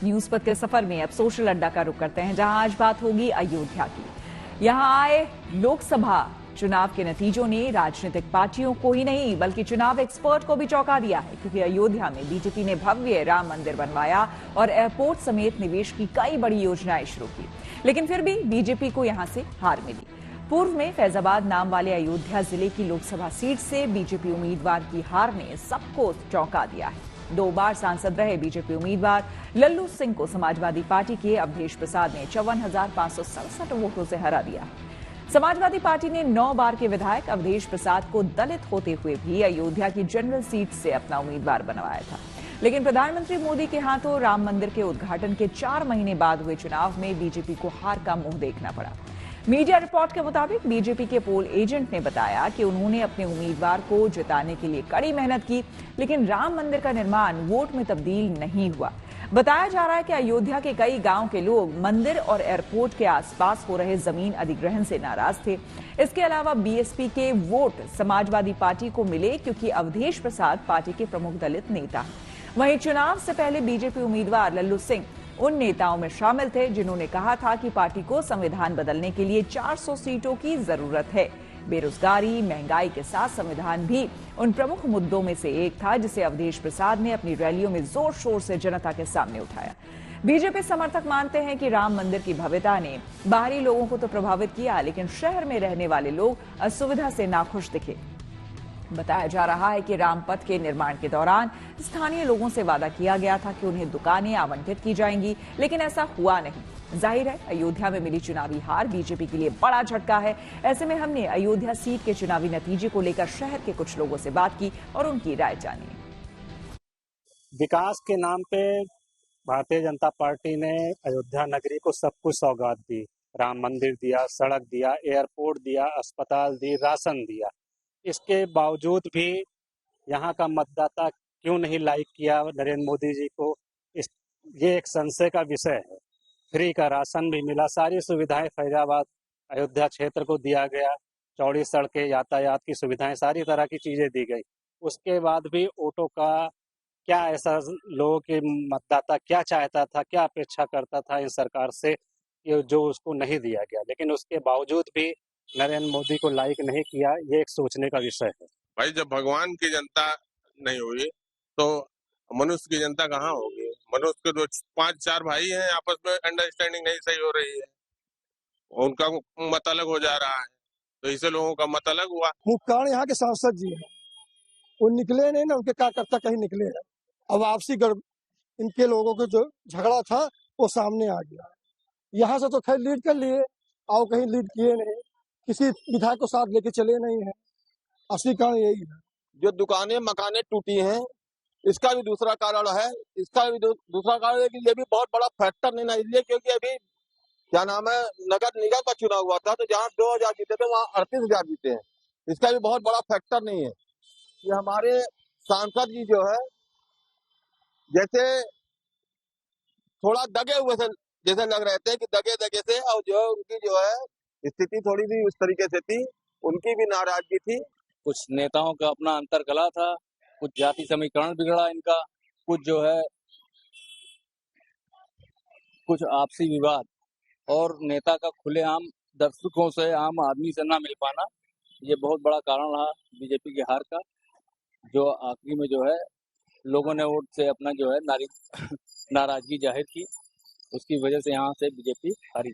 News पथ के सफर में अब सोशल अड्डा का रुख करते हैं, जहां आज बात होगी अयोध्या की। यहां आए लोकसभा चुनाव के नतीजों ने राजनीतिक पार्टियों को ही नहीं बल्कि चुनाव एक्सपर्ट को भी चौंका दिया है, क्योंकि अयोध्या में बीजेपी ने भव्य राम मंदिर बनवाया और एयरपोर्ट समेत निवेश की कई बड़ी योजनाएं शुरू की। लेकिन फिर भी बीजेपी को यहां से हार मिली। पूर्व में फैजाबाद नाम वाले अयोध्या जिले की लोकसभा सीट से बीजेपी उम्मीदवार की हार ने सबको चौंका दिया है। 2 बार सांसद रहे बीजेपी उम्मीदवार लल्लू सिंह को समाजवादी पार्टी के अवधेश प्रसाद ने 54,567 वोटों से हरा दिया। समाजवादी पार्टी ने 9 बार के विधायक अवधेश प्रसाद को दलित होते हुए भी अयोध्या की जनरल सीट से अपना उम्मीदवार बनवाया था। लेकिन प्रधानमंत्री मोदी के हाथों राम मंदिर के उद्घाटन के 4 महीने बाद हुए चुनाव में बीजेपी को हार का मुंह देखना पड़ा। मीडिया रिपोर्ट के मुताबिक बीजेपी के पोल एजेंट ने बताया कि उन्होंने अपने उम्मीदवार को जिताने के लिए कड़ी मेहनत की, लेकिन राम मंदिर का निर्माण वोट में तब्दील नहीं हुआ। बताया जा रहा है कि अयोध्या के कई गांव के लोग मंदिर और एयरपोर्ट के आसपास हो रहे जमीन अधिग्रहण से नाराज थे। इसके अलावा बीएसपी के वोट समाजवादी पार्टी को मिले, क्योंकि अवधेश प्रसाद पार्टी के प्रमुख दलित नेता हैं। वहीं चुनाव से पहले बीजेपी उम्मीदवार लल्लू सिंह उन नेताओं में शामिल थे जिन्होंने कहा था कि पार्टी को संविधान बदलने के लिए 400 सीटों की जरूरत है। बेरोजगारी, महंगाई के साथ संविधान भी उन प्रमुख मुद्दों में से एक था, जिसे अवधेश प्रसाद ने अपनी रैलियों में जोर शोर से जनता के सामने उठाया। बीजेपी समर्थक मानते हैं कि राम मंदिर की भव्यता ने बाहरी लोगों को तो प्रभावित किया, लेकिन शहर में रहने वाले लोग असुविधा से नाखुश दिखे। बताया जा रहा है कि रामपथ के निर्माण के दौरान स्थानीय लोगों से वादा किया गया था कि उन्हें दुकानें आवंटित की जाएंगी, लेकिन ऐसा हुआ नहीं। जाहिर है अयोध्या में मिली चुनावी हार बीजेपी के लिए बड़ा झटका है। ऐसे में हमने अयोध्या सीट के चुनावी नतीजे को लेकर शहर के कुछ लोगों से बात की और उनकी राय जानी। विकास के नाम पे भारतीय जनता पार्टी ने अयोध्या नगरी को सब कुछ सौगात दी। राम मंदिर दिया, सड़क दिया, एयरपोर्ट दिया, अस्पताल दी, राशन दिया। इसके बावजूद भी यहाँ का मतदाता क्यों नहीं लाइक किया नरेंद्र मोदी जी को, ये एक संशय का विषय है। फ्री का राशन भी मिला, सारी सुविधाएं फैजाबाद अयोध्या क्षेत्र को दिया गया, चौड़ी सड़कें, यातायात की सुविधाएं, सारी तरह की चीजें दी गई। उसके बाद भी ऑटो का क्या ऐसा, लोगों के मतदाता क्या चाहता था, क्या अपेक्षा करता था इस सरकार से, ये जो उसको नहीं दिया गया। लेकिन उसके बावजूद भी नरेंद्र मोदी को लाइक नहीं किया, ये एक सोचने का विषय है। भाई जब भगवान की जनता नहीं हुई तो मनुष्य की जनता कहाँ होगी। मनुष्य के जो 5-4 भाई हैं, आपस में अंडरस्टैंडिंग नहीं सही हो रही है, उनका मत अलग हो जा रहा है, तो इससे लोगों का मत अलग हुआ। मुख्य कारण यहाँ के सांसद जी हैं, वो निकले नहीं ना, उनके कार्यकर्ता कहीं निकले हैं। अब आपसी इनके लोगों के जो झगड़ा था वो सामने आ गया। यहाँ से तो खैर लीड कर लिए और कहीं लीड किए नहीं, किसी विधायक को साथ लेके चले नहीं है। असली कारण यही है। जो दुकानें मकानें टूटी हैं, इसका भी दूसरा कारण है। इसका भी दूसरा कारण है कि ये भी बहुत बड़ा फैक्टर नहीं ना, इसलिए क्योंकि अभी क्या नाम है, नगर निगम का चुनाव हुआ था, तो जहाँ 2000 जीते थे वहाँ 38,000 जीते हैं। इसका भी बहुत बड़ा फैक्टर नहीं है। ये हमारे सांसद जी जो है जैसे थोड़ा दगे हुए से जैसे लग रहे थे कि दगे से, और जो है उनकी जो है स्थिति थोड़ी भी उस तरीके से थी, उनकी भी नाराजगी थी। कुछ नेताओं का अपना अंतरकलह था, कुछ जाति समीकरण बिगड़ा इनका, कुछ जो है कुछ आपसी विवाद, और नेता का खुलेआम दर्शकों से, आम आदमी से ना मिल पाना, ये बहुत बड़ा कारण रहा बीजेपी की हार का। जो आखिरी में जो है लोगों ने वोट से अपना जो है नाराजगी जाहिर की, उसकी वजह से यहाँ से बीजेपी हारी।